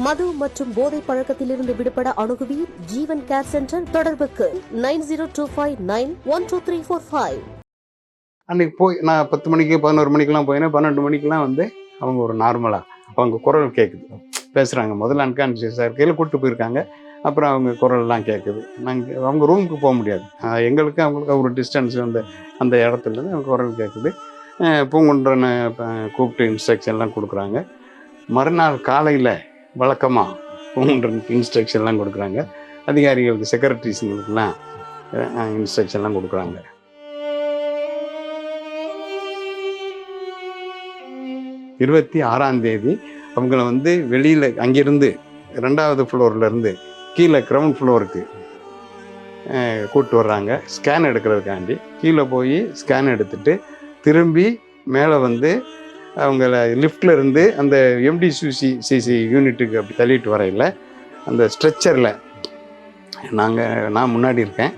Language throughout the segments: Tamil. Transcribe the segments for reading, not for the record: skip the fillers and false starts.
மது மற்றும் போதை பழக்கத்திலிருந்து விடுபட அணுகுவீர் ஜீவன் கேர் சென்டர். தொடர்புக்கு 9025912345. அன்னைக்கு போய் நான் 10 மணிக்கு 11 மணிக்கெல்லாம் போயினேன். 12 மணிக்கெல்லாம் வந்து அவங்க ஒரு நார்மலாக அவங்க குரல் கேட்குது, பேசுகிறாங்க. முதல்ல அன்கான்சியஸாக இருக்கையில் கூப்பிட்டு போயிருக்காங்க. அப்புறம் அவங்க குரல்லாம் கேட்குது. நாங்கள் அவங்க ரூமுக்கு போக முடியாது, எங்களுக்கு அவங்களுக்கு ஒரு டிஸ்டன்ஸ் அந்த இடத்துலேருந்து அவங்க குரல் கேட்குது. பூங்குன்றனை கூப்பிட்டு இன்ஸ்ட்ரக்ஷன்லாம் கொடுக்குறாங்க. மறுநாள் காலையில் வழக்கமாக பூங்குன்றனுக்கு இன்ஸ்ட்ரக்ஷன்லாம் கொடுக்குறாங்க. அதிகாரிகளுக்கு செக்ரட்டரிஸுங்களுக்கெல்லாம் இன்ஸ்ட்ரக்ஷன்லாம் கொடுக்குறாங்க. 26ஆம் தேதி அவங்கள வந்து வெளியில் அங்கேருந்து 2வது ஃப்ளோர்லேருந்து கீழே கிரவுண்ட் ஃப்ளோருக்கு கூப்பிட்டு வர்றாங்க. ஸ்கேன் எடுக்கிறதுக்காண்டி கீழே போய் ஸ்கேன் எடுத்துகிட்டு திரும்பி மேலே வந்து அவங்கள லிஃப்டில் இருந்து அந்த எம்டிசிசி யூனிட்டுக்கு அப்படி தள்ளிட்டு வரையில் அந்த ஸ்ட்ரெச்சரில் நான் முன்னாடி இருக்கேன்.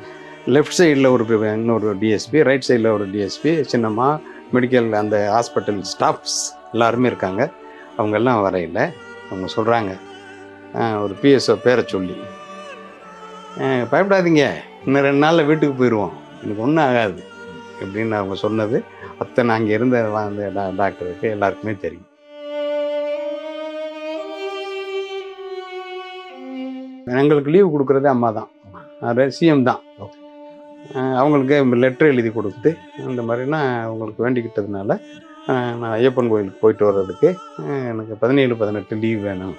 லெஃப்ட் சைடில் இன்னொரு டிஎஸ்பி, ரைட் சைடில் ஒரு டிஎஸ்பி, சின்னம்மா, மெடிக்கல் அந்த ஹாஸ்பிட்டல் ஸ்டாஃப்ஸ் எல்லாருமே இருக்காங்க. அவங்கெல்லாம் வரையில் அவங்க சொல்கிறாங்க, ஒரு பிஎஸ்ஓ பேரை சொல்லி, பயப்படாதீங்க, இன்னும் 2 நாளில் வீட்டுக்கு போயிடுவோம், எனக்கு ஒன்றும் ஆகாது அப்படின்னு அவங்க சொன்னது அத்தனை அங்கே இருந்த அந்த டாக்டருக்கு எல்லாருக்குமே தெரியும். எங்களுக்கு லீவு கொடுக்குறதே அம்மா தான், அது சிஎம் தான். அவங்களுக்கு லெட்டர் எழுதி கொடுத்து அந்த மாதிரினா அவங்களுக்கு வேண்டிக்கிட்டதுனால நான் ஐயப்பன் கோயிலுக்கு போயிட்டு வர்றதுக்கு எனக்கு 17-18 லீவ் வேணும்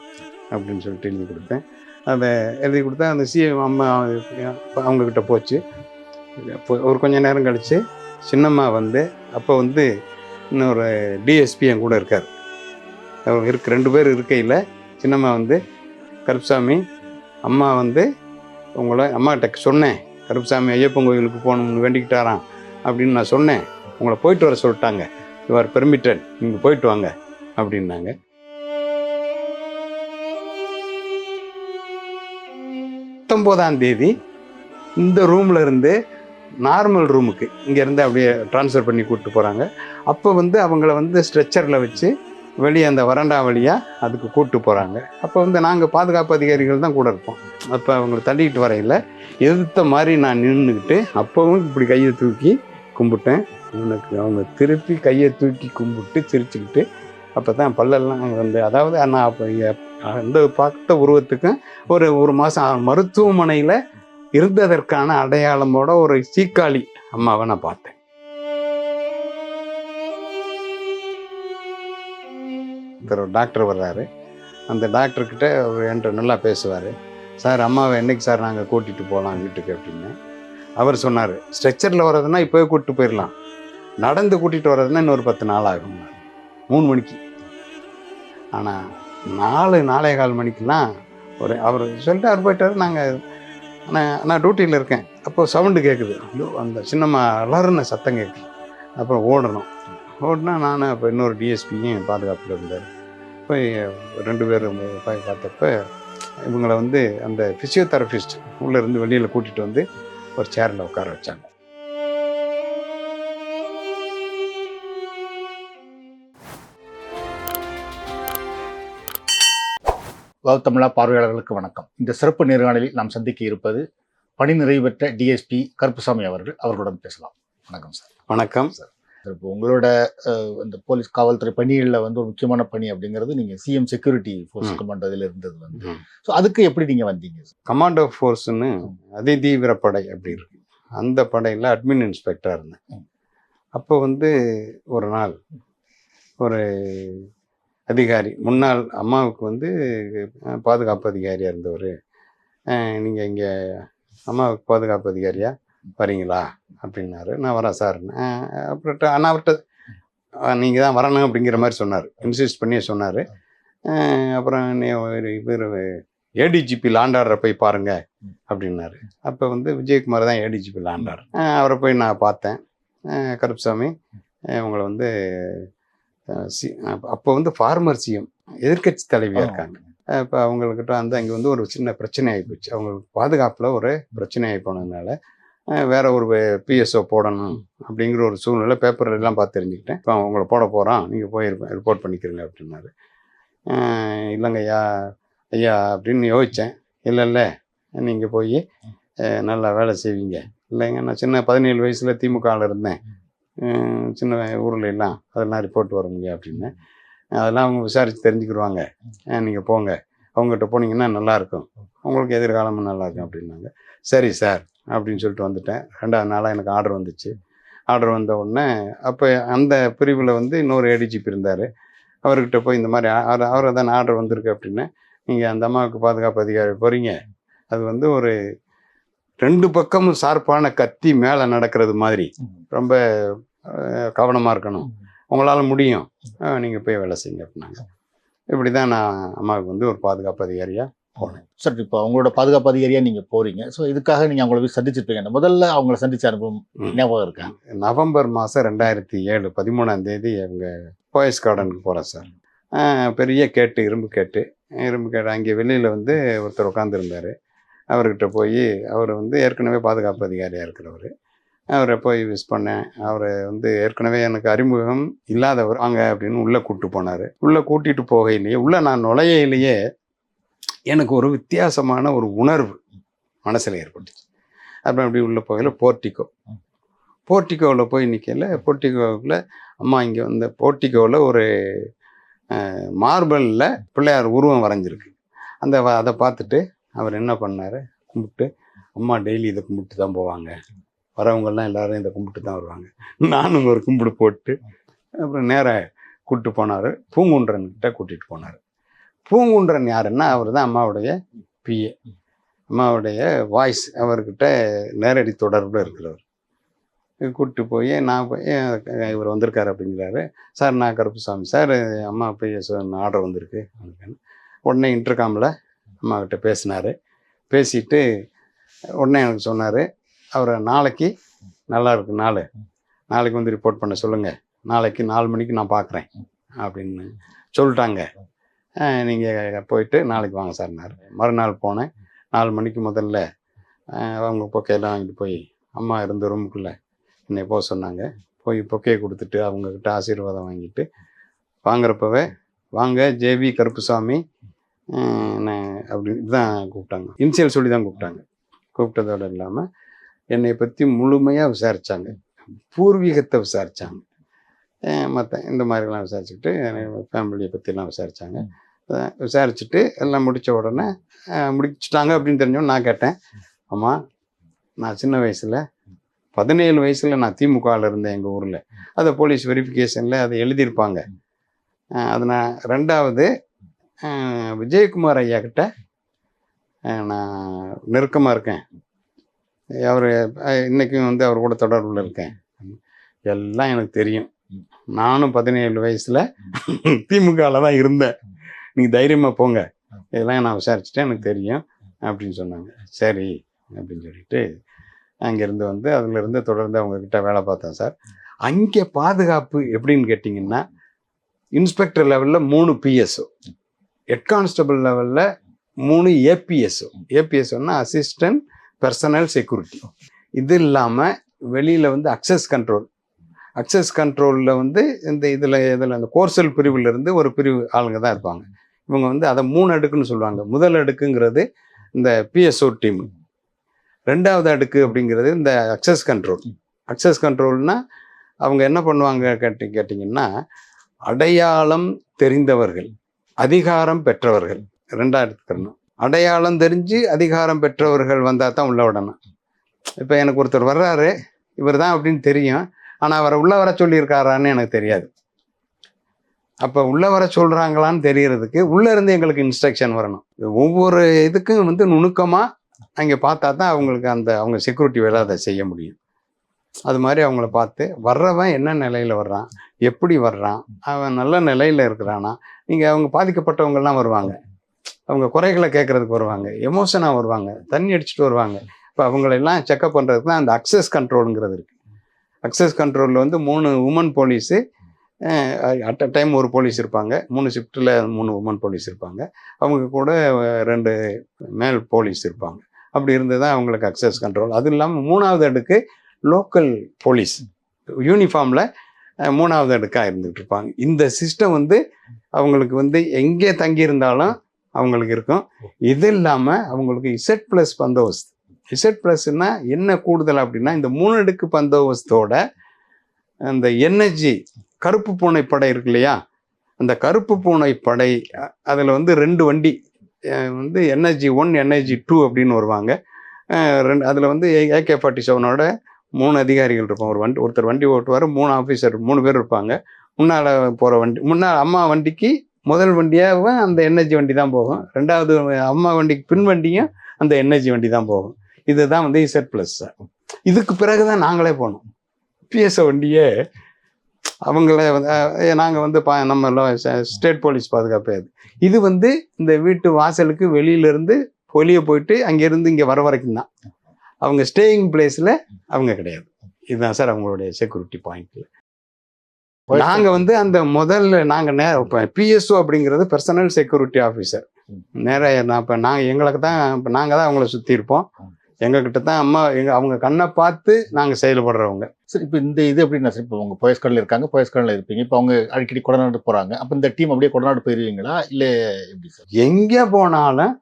அப்படின்னு சொல்லிட்டு எழுதி கொடுத்தேன். அதை எழுதி கொடுத்தா அந்த சிஎம் அம்மா அவங்கக்கிட்ட போச்சு. ஒரு கொஞ்சம் நேரம் கழித்து சின்னம்மா வந்து அப்போ வந்து இன்னொரு டிஎஸ்பி என் கூட இருக்கார். அவங்க 2 பேர் இருக்கையில் சின்னம்மா வந்து, கருப்புசாமி, அம்மா வந்து உங்களை அம்மாகிட்ட சொன்னேன், கருப்புசாமி ஐயப்பன் கோயிலுக்கு போகணும்னு வேண்டிக்கிட்டாராம் அப்படின்னு நான் சொன்னேன், உங்களை போயிட்டு வர சொல்லிட்டாங்க, யூ ஆர் பெர்மிட்டட், நீங்கள் போயிட்டு வாங்க அப்படின்னாங்க. 19ஆம் தேதி இந்த ரூமில் இருந்து நார்மல் ரூமுக்கு இங்கேருந்து அப்படியே ட்ரான்ஸ்ஃபர் பண்ணி கூப்பிட்டு போகிறாங்க. அப்போ வந்து அவங்கள வந்து ஸ்ட்ரெச்சரில் வச்சு வெளியே அந்த வறண்டா வழியாக அதுக்கு கூப்பிட்டு போகிறாங்க. அப்போ வந்து நாங்கள் பாதுகாப்பு அதிகாரிகள் தான் கூட இருப்போம். அப்போ அவங்கள தள்ளிக்கிட்டு வரையில் எதிர்த்த மாதிரி நான் நின்றுக்கிட்டு அப்போவும் இப்படி கையை தூக்கி கும்பிட்டேன். எனக்கு அவங்க திருப்பி கையை தூக்கி கும்பிட்டு சிரிச்சுக்கிட்டு அப்போ தான் பல்லெல்லாம் வந்து, அதாவது நான் அப்போ அந்த பார்த்த உருவத்துக்கும் ஒரு மாதம் மருத்துவமனையில் இருந்ததற்கான அடையாளமோட ஒரு சீக்காளி அம்மாவை நான் பார்த்தேன். ஒரு டாக்டர் வர்றாரு. அந்த டாக்டர்கிட்ட என்கிட்ட நல்லா பேசுவார். சார், அம்மாவை என்னைக்கு சார் நாங்கள் கூட்டிகிட்டு போகலாம் வீட்டுக்கு அப்படின்னு. அவர் சொன்னார், ஸ்ட்ரெச்சரில் வர்றதுன்னா இப்போவே கூப்பிட்டு போயிடலாம், நடந்து கூட்டிகிட்டு வர்றதுன்னா இன்னொரு 10 நாள் ஆகும். 3 மணிக்கு. ஆனால் 4-4:15 மணிக்கெலாம் அவர் சொல்லிட்டு அவர் போயிட்டார். நான் டியூட்டியில் இருக்கேன். அப்போது சவுண்டு கேட்குது, அந்த சின்னம்மா எல்லாருன்னு சத்தம் கேட்குது. அப்புறம் ஓடினா நான் அப்போ இன்னொரு டிஎஸ்பியும் பாதுகாப்பில் இருந்தார். போய் 2 பேரும் போய் பார்த்தப்ப இவங்களை வந்து அந்த ஃபிசியோதெரபிஸ்ட் உள்ளேருந்து வெளியில் கூட்டிகிட்டு வந்து ஒரு சேரில் உட்கார வச்சாங்க. தமிழா பார்வையாளர்களுக்கு வணக்கம். இந்த சிறப்பு நேர்காணலில் நாம் சந்திக்க இருப்பது பணி நிறைவு பெற்ற டிஎஸ்பி கருப்புசாமி அவர்களுடன் பேசலாம். வணக்கம் சார். வணக்கம் சார். இப்போ உங்களோட இந்த போலீஸ் காவல்துறை பணிகளில் வந்து ஒரு முக்கியமான பணி அப்படிங்கிறது நீங்கள் சிஎம் செக்யூரிட்டி ஃபோர்ஸ் கமாண்டோவில் இருந்தது வந்து. ஸோ அதுக்கு எப்படி நீங்கள் வந்தீங்க? கமாண்டோ ஃபோர்ஸ்ன்னு அதிதீவிர படை அப்படி இருக்கு, அந்த படையில் அட்மின் இன்ஸ்பெக்டராக இருந்தேன். அப்போ வந்து ஒரு நாள் ஒரு அதிகாரி, முன்னாள் அம்மாவுக்கு வந்து பாதுகாப்பு அதிகாரியாக இருந்தவர், நீங்கள் இங்கே அம்மாவுக்கு பாதுகாப்பு அதிகாரியாக வரீங்களா அப்படின்னாரு. நான் வரேன் சார். அப்புறம் அவர்கிட்ட நீங்கள் தான் வரணும் அப்படிங்கிற மாதிரி சொன்னார், இன்சிஸ்ட் பண்ணியே சொன்னார். அப்புறம் இவர் ஏடிஜிபி லாண்டாரை போய் பாருங்க அப்படின்னாரு. அப்போ வந்து விஜயகுமார் தான் ஏடிஜிபி லாண்டார். அவரை போய் நான் பார்த்தேன். கருப்புசாமி, உங்களை வந்து அப்போ வந்து ஃபார்மர் சிஎம் எதிர்கட்சி தலைவியாக இருக்காங்க. இப்போ அவங்கக்கிட்ட வந்து அங்கே வந்து ஒரு சின்ன பிரச்சனை ஆகிப்போச்சு. அவங்களுக்கு பாதுகாப்பில் ஒரு பிரச்சனை ஆகி போனதுனால வேற ஒரு பிஎஸ்ஓ போடணும் அப்படிங்கிற ஒரு சூழ்நிலை பேப்பர் எல்லாம் பார்த்து தெரிஞ்சுக்கிட்டேன். இப்போ அவங்கள போட போகிறோம், நீங்கள் போய் ரிப்போர்ட் பண்ணிக்கிறீங்க அப்படின்னாரு. இல்லைங்கய்யா, ஐயா அப்படின்னு யோசித்தேன். இல்லை நீங்கள் போய் நல்லா வேலை செய்வீங்க. இல்லைங்க, நான் சின்ன 17 வயசில் திமுகவில் இருந்தேன், சின்ன ஊரில் எல்லாம் அதெல்லாம் ரிப்போர்ட் வர முடியும் அப்படின்னு. அதெல்லாம் அவங்க விசாரித்து தெரிஞ்சுக்கிடுவாங்க, நீங்கள் போங்க, அவங்ககிட்ட போனீங்கன்னா நல்லாயிருக்கும், உங்களுக்கு எதிர்காலமும் நல்லாயிருக்கும் அப்படின்னாங்க. சரி சார் அப்படின்னு சொல்லிட்டு வந்துட்டேன். 2வது நாளாக எனக்கு ஆர்டர் வந்துச்சு. ஆர்டர் வந்த உடனே அப்போ அந்த பிரிவில் வந்து இன்னொரு ஏடிஜிபி இருந்தார். அவர்கிட்ட போய் இந்த மாதிரி அவரை தான் ஆர்டர் வந்திருக்கு அப்படின்னு, நீங்கள் அந்த அம்மாவுக்கு பாதுகாப்பு அதிகாரி போகிறீங்க, அது வந்து ஒரு 2 பக்கமும் ஷார்ப்பான கத்தி மேலே நடக்கிறது மாதிரி ரொம்ப கவனமாக இருக்கணும், உங்களால் முடியும், நீங்கள் போய் வேலை செய்யுங்க அப்படின்னாங்க. இப்படி தான் நான் அம்மாவுக்கு வந்து ஒரு பாதுகாப்பு அதிகாரியாக போனேன். சார் இப்போ அவங்களோட பாதுகாப்பு அதிகாரியாக நீங்கள் போகிறீங்க. ஸோ இதுக்காக நீங்கள் அவங்கள போய் சந்திச்சிருப்பீங்க. முதல்ல அவங்கள சந்திச்ச அனுபவம் ஞாபகம் இருக்கா? நவம்பர் மாதம் 2007 13ஆம் தேதி அவங்க போயஸ் கார்டனுக்கு போகிறேன் சார். பெரிய கேட்டு, இரும்பு கேட்டு அங்கே வெளியில் வந்து ஒருத்தர் உட்காந்துருந்தார். அவர்கிட்ட போய், அவர் வந்து ஏற்கனவே பாதுகாப்பு அதிகாரியாக இருக்கிறவர், அவரை போய் விஷ் பண்ணேன். அவர் வந்து ஏற்கனவே எனக்கு அறிமுகம் இல்லாதவர், வாங்க அப்படின்னு உள்ளே கூப்பிட்டு போனார். உள்ளே கூட்டிகிட்டு போகையிலேயே, உள்ளே நான் நுழையிலேயே எனக்கு ஒரு வித்தியாசமான ஒரு உணர்வு மனசில் ஏற்பட்டுச்சு. அப்புறம் அப்படி உள்ளே போகையில் போர்ட்டிக்கோவில் போய் நிற்கல. போர்ட்டிக்கோவில் அம்மா இங்கே வந்து போர்ட்டிக்கோவில் ஒரு மார்பலில் பிள்ளையார் உருவம் வரைஞ்சிருக்கு. அதை பார்த்துட்டு அவர் என்ன பண்ணார், கும்பிட்டு, அம்மா டெய்லி இதை கும்பிட்டு தான் போவாங்க, வரவங்கெல்லாம் எல்லாரும் இதை கும்பிட்டு தான் வருவாங்க, நானும் ஒரு கும்பிடு போட்டு அப்புறம் நேராக கூப்பிட்டு போனார். பூங்குன்றன்கிட்ட கூட்டிகிட்டு போனார். பூங்குன்றன் யாருன்னா அவர் தான் அம்மாவுடைய பிஏ, அம்மாவுடைய வாய்ஸ், அவர்கிட்ட நேரடி தொடர்பு இருக்கிறவர். கூப்பிட்டு போய் நான் போய் இவர் வந்திருக்காரு அப்படிங்கிறாரு. சார் நான் கருப்புசாமி சார், அம்மா போய் ஆர்டர் வந்திருக்கு அப்படின்னு. உடனே இன்டர்காமில் அம்மாக்கிட்ட பேசினார். பேசிட்டு உடனே எனக்கு சொன்னார், அவரை நாளைக்கு நல்லா இருக்கு நாளைக்கு வந்து ரிப்போர்ட் பண்ண சொல்லுங்கள், நாளைக்கு 4 மணிக்கு நான் பார்க்குறேன் அப்படின்னு சொல்லிட்டாங்க. நீங்கள் போயிட்டு நாளைக்கு வாங்க சார்னார். மறுநாள் போனேன். 4 மணிக்கு முதல்ல அவங்க பொக்கையெல்லாம் வாங்கிட்டு போய் அம்மா இருந்த ரூமுக்குள்ளே என்னை போக சொன்னாங்க. போய் பொக்கையை கொடுத்துட்டு அவங்கக்கிட்ட ஆசீர்வாதம் வாங்கிட்டு, வாங்குறப்பவே வாங்க ஜேவி கருப்புசாமி அப்படின்னு தான் கூப்பிட்டாங்க. இனிஷியல் சொல்லி தான் கூப்பிட்டாங்க. கூப்பிட்டதோடு இல்லாமல் என்னை பற்றி முழுமையாக விசாரித்தாங்க, பூர்வீகத்தை விசாரித்தாங்க, மற்ற இந்த மாதிரிலாம் விசாரிச்சுக்கிட்டு ஃபேமிலியை பற்றிலாம் விசாரித்தாங்க. விசாரிச்சுட்டு எல்லாம் முடித்த உடனே முடிச்சுட்டாங்க அப்படின்னு தெரிஞ்சோன்னு நான் கேட்டேன், அம்மா நான் சின்ன வயசில் 17 வயசில் நான் திமுகவில் இருந்தேன் எங்கள் ஊரில், அதை போலீஸ் வெரிஃபிகேஷனில் அதை எழுதியிருப்பாங்க. அது நான் 2வது விஜயகுமார் ஐயா கிட்ட நான் நெருக்கமாக இருக்கேன், அவர் இன்றைக்கும் வந்து அவர் கூட தொடர்பில் இருக்கேன், எல்லாம் எனக்கு தெரியும், நானும் 17 வயசில் திமுகவில் தான் இருந்தேன், நீங்கள் தைரியமாக போங்க, இதெல்லாம் நான் விசாரிச்சுட்டேன் எனக்கு தெரியும் அப்படின்னு சொன்னாங்க. சரி அப்படின்னு சொல்லிட்டு அங்கேருந்து வந்து அதிலிருந்து தொடர்ந்து அவங்கக்கிட்ட வேலை பார்த்தேன் சார். அங்கே பாதுகாப்பு எப்படின்னு கேட்டிங்கன்னா, இன்ஸ்பெக்டர் லெவலில் 3 பிஎஸ்ஓ, ஹெட் கான்ஸ்டபிள் லெவலில் 3 ஏபிஎஸ்ஓ. ஏபிஎஸ்ஓன்னா அசிஸ்டன்ட் பர்சனல் செக்யூரிட்டி. இது இல்லாமல் வெளியில் வந்து அக்சஸ் கண்ட்ரோலில் வந்து இதில் அந்த கோர்சல் பிரிவிலிருந்து ஒரு பிரிவு ஆளுங்க தான் இருப்பாங்க. இவங்க வந்து அதை 3 அடுக்குன்னு சொல்லுவாங்க. முதல் அடுக்குங்கிறது இந்த பிஎஸ்ஓ டீம், 2வது அடுக்கு அப்படிங்கிறது இந்த அக்சஸ் கண்ட்ரோல்னா அவங்க என்ன பண்ணுவாங்க கேட்டிங்கன்னா, அடையாளம் தெரிந்தவர்கள், அதிகாரம் பெற்றவர்கள், 2ஆக எடுத்துக்கணும். அடையாளம் தெரிஞ்சு அதிகாரம் பெற்றவர்கள் வந்தால் தான் உள்ள விடணும். இப்போ எனக்கு ஒருத்தர் வர்றாரு, இவர் தான் அப்படின்னு தெரியும், ஆனால் அவரை உள்ள வர சொல்லியிருக்காரான்னு எனக்கு தெரியாது. அப்போ உள்ள வர சொல்கிறாங்களான்னு தெரியறதுக்கு உள்ளே இருந்து எங்களுக்கு இன்ஸ்ட்ரக்ஷன் வரணும். ஒவ்வொரு இதுக்கும் வந்து நுணுக்கமாக அங்கே பார்த்தா தான் அவங்களுக்கு அவங்க செக்யூரிட்டி வேலை அதை செய்ய முடியும். அது மாதிரி அவங்கள பார்த்து வர்றவன் என்ன நிலையில் வர்றான், எப்படி வர்றான், அவன் நல்ல நிலையில் இருக்கிறானா, நீங்கள் அவங்க பாதிக்கப்பட்டவங்கெல்லாம் வருவாங்க, அவங்க குறைகளை கேட்குறதுக்கு வருவாங்க, எமோஷனாக வருவாங்க, தண்ணி அடிச்சுட்டு வருவாங்க. இப்போ அவங்களெல்லாம் செக்அப் பண்ணுறதுக்கு தான் அந்த அக்சஸ் கண்ட்ரோலுங்கிறது இருக்குது. அக்சஸ் கண்ட்ரோலில் வந்து 3 woman police, at a time ஒரு போலீஸ் இருப்பாங்க, 3 ஷிஃப்ட்டில் 3 உமன் போலீஸ் இருப்பாங்க, அவங்க கூட 2 மேல் போலீஸ் இருப்பாங்க. அப்படி இருந்து தான் அவங்களுக்கு அக்சஸ் கண்ட்ரோல். அது இல்லாமல் 3வது அடுக்கு லோக்கல் போலீஸ் யூனிஃபார்மில் 3வது அடுக்காக இருந்துகிட்டு இருப்பாங்க. இந்த சிஸ்டம் வந்து அவங்களுக்கு வந்து எங்கே தங்கியிருந்தாலும் அவங்களுக்கு இருக்கும். இது இல்லாமல் அவங்களுக்கு இசட் ப்ளஸ் பந்தோபஸ்து. இசட் ப்ளஸ்னா என்ன கூடுதல் அப்படின்னா, இந்த 3 அடுக்கு பந்தோபஸ்தோட அந்த எனர்ஜி, கருப்பு பூனை படை இருக்கு இல்லையா, அந்த கருப்பு பூனை படை அதில் வந்து 2 வண்டி வந்து எனர்ஜி 1 எனர்ஜி 2 அப்படின்னு வருவாங்க. அதில் வந்து AK-47 3 அதிகாரிகள் இருப்பாங்க. ஒருத்தர் வண்டி ஓட்டுவார், 3 ஆஃபீஸர் 3 பேர் இருப்பாங்க. முன்னால் போகிற வண்டி, முன்னால் அம்மா வண்டிக்கு முதல் வண்டியாக அந்த எனர்ஜி வண்டி தான் போகும். 2வது அம்மா வண்டிக்கு பின் வண்டியும் அந்த எனர்ஜி வண்டி தான் போகும். இதுதான் வந்து இசட் ப்ளஸ். இதுக்கு பிறகு தான் நாங்களே போனோம். பிஎஸ்ஓ வண்டியே அவங்கள நாங்கள் வந்து நம்ம ஸ்டேட் போலீஸ் பாதுகாப்பு. இது வந்து இந்த வீட்டு வாசலுக்கு வெளியிலேருந்து வெளியே போயிட்டு அங்கேருந்து இங்கே வர வரைக்கும் தான். அவங்க ஸ்டேயிங் பிளேஸில் அவங்க கிடையாது. இதுதான் சார் அவங்களுடைய செக்யூரிட்டி பாயிண்ட். நாங்கள் வந்து அந்த முதல்ல நாங்கள் பிஎஸ்ஓ அப்படிங்கிறது பர்சனல் செக்யூரிட்டி ஆஃபீஸர். நேராக நாங்கள் எங்களுக்கு தான் நாங்கள் தான் அவங்கள சுற்றி இருப்போம். எங்ககிட்ட தான் அவங்க கண்ணை பார்த்து நாங்கள் செயல்படுறவங்க. சரி, இப்போ இந்த இது எப்படின்னா சார், இப்போ உங்கள் போயஸ்கார்டில் இருக்காங்க, போயஸ்கார்டில் இருப்பீங்க. இப்போ அவங்க அடிக்கடி கொடநாடு போகிறாங்க. அப்போ இந்த டீம் அப்படியே கொடநாடு போயிடுவீங்களா இல்லை எப்படி சார்? எங்கே போனாலும்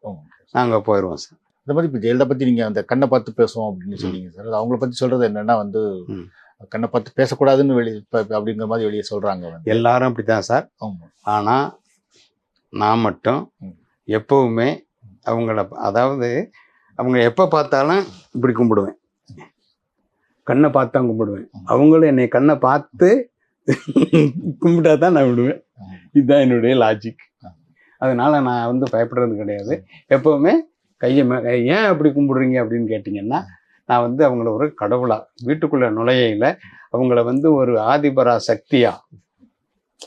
நாங்கள் போயிடுவோம் சார். இந்த மாதிரி இப்போ ஜெயலலிதா பற்றி நீங்கள் அந்த கண்ணை பார்த்து பேசுவோம் அப்படின்னு சொன்னீங்க சார். அவங்கள பற்றி சொல்கிறது என்னென்னா வந்து கண்ணை பார்த்து பேசக்கூடாதுன்னு அப்படிங்கிற மாதிரி வெளியே சொல்கிறாங்க. எல்லாரும் அப்படி தான் சார். ஆனால் நான் மட்டும் எப்பவுமே அவங்கள, அதாவது அவங்க எப்போ பார்த்தாலும் இப்படி கும்பிடுவேன், கண்ணை பார்த்து தான் கும்பிடுவேன். அவங்களும் என்னை கண்ணை பார்த்து கும்பிட்டா தான் நான் விடுவேன். இதுதான் என்னுடைய லாஜிக். அதனால நான் வந்து பயப்படுறது கிடையாது. எப்பவுமே கையை ஏன் அப்படி கும்பிடுறீங்க அப்படின்னு கேட்டிங்கன்னா, நான் வந்து அவங்கள ஒரு கடவுளா வீட்டுக்குள்ளே நுழையில அவங்கள வந்து ஒரு ஆதிபரா சக்தியா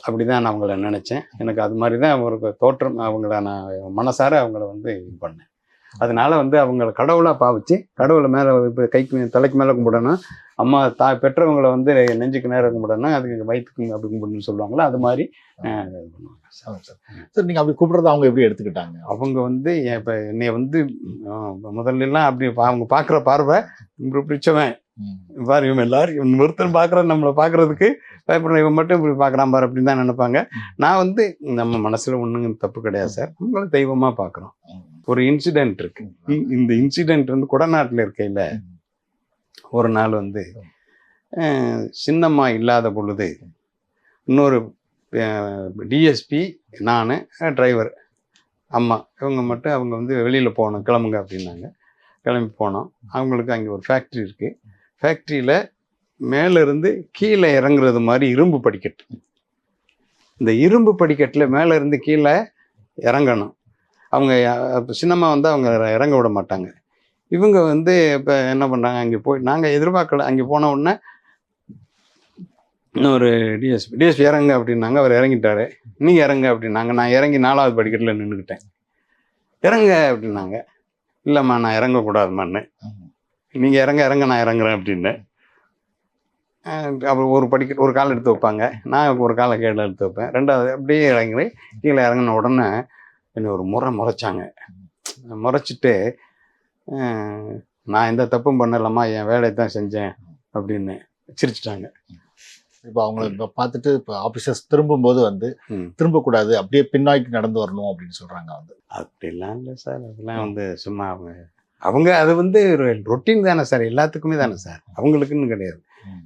அப்படிதான் நான் அவங்கள நினச்சேன். எனக்கு அது மாதிரி தான் ஒரு தோற்றம். அவங்கள நான் மனசார அவங்கள வந்து இது பண்ணேன். அதனால வந்து அவங்கள கடவுளாக பாவிச்சு, கடவுளை மேலே இப்போ கைக்கு தலைக்கு மேலே கும்பிடணும், அம்மா பெற்றவங்களை வந்து நெஞ்சுக்கு நேரம் கும்பிடணும், அதுக்கு வயிற்றுக்கு அப்படி கும்பிடணும்னு சொல்லுவாங்களோ அது மாதிரி சார். நீங்கள் அப்படி கூப்பிட்றது அவங்க எப்படி எடுத்துக்கிட்டாங்க? அவங்க வந்து இப்போ என்னை வந்து முதல்லலாம் அப்படி அவங்க பார்க்குற பார்வை இப்படி பிடிச்சவன் பாரு, இவன் எல்லாரும் ஒருத்தன் பார்க்குற நம்மளை பார்க்குறதுக்கு பயப்படுற, இவன் மட்டும் இப்படி பார்க்குறான் பாரு அப்படின்னு தான் நினைப்பாங்க. நான் வந்து நம்ம மனசில் ஒன்றுங்க தப்பு கிடையாது சார். அவங்கள தெய்வமாக பார்க்குறோம். ஒரு இன்சிடென்ட் இருக்கு. இந்த இன்சிடென்ட் வந்து குடநாட்டில் இருக்கையில் ஒரு நாள் வந்து சின்னம்மா இல்லாத பொழுது இன்னொரு டிஎஸ்பி, நான், டிரைவர், அம்மா, இவங்க மட்டும் அவங்க வந்து வெளியில் போகணும், கிளம்புங்க அப்படின்னாங்க. கிளம்பி போனோம். அவங்களுக்கு அங்கே ஒரு ஃபேக்ட்ரி இருக்குது. ஃபேக்ட்ரியில் மேலேருந்து கீழே இறங்குறது மாதிரி இரும்பு படிக்கட்டு. இந்த இரும்பு படிக்கட்டில் மேலேருந்து கீழே இறங்கணும். அவங்க சின்னம்மா வந்து அவங்க இறங்க விட மாட்டாங்க. இவங்க வந்து இப்போ என்ன பண்ணுறாங்க, அங்கே போய் நாங்கள் எதிர்பார்க்கல. அங்கே போன உடனே இன்னொரு டிஎஸ்பி இறங்க அப்படின்னாங்க. அவர் இறங்கிட்டாரு. நீங்கள் இறங்க அப்படின்னாங்க. நான் இறங்கி 4வது படிக்கட்டில் நின்றுக்கிட்டேன். இறங்க அப்படின்னாங்க. இல்லைம்மா நான் இறங்கக்கூடாதுமான்னு. நீங்கள் இறங்க நான் இறங்குறேன் அப்படின்னு. அப்புறம் ஒரு கால் எடுத்து வைப்பாங்க, நான் ஒரு காலை கீழே எடுத்து வைப்பேன். 2வது அப்படியே இறங்கி கீழே இறங்கின உடனே என்னை ஒரு முறைச்சாங்க. முறைச்சிட்டு நான் எந்த தப்பும் பண்ணலம்மா, என் வேலையை தான் செஞ்சேன் அப்படின்னு சிரிச்சிட்டாங்க. இப்போ அவங்கள பார்த்துட்டு இப்போ ஆஃபீஸர்ஸ் திரும்பும்போது வந்து திரும்பக்கூடாது, அப்படியே பின்னாக்கி நடந்து வரணும் அப்படின்னு சொல்கிறாங்க. வந்து அப்படிலாம் இல்லை சார். அதெல்லாம் வந்து சும்மா அவங்க அது வந்து ரொட்டீன் தானே சார், எல்லாத்துக்குமே தானே சார், அவங்களுக்குன்னு கிடையாது.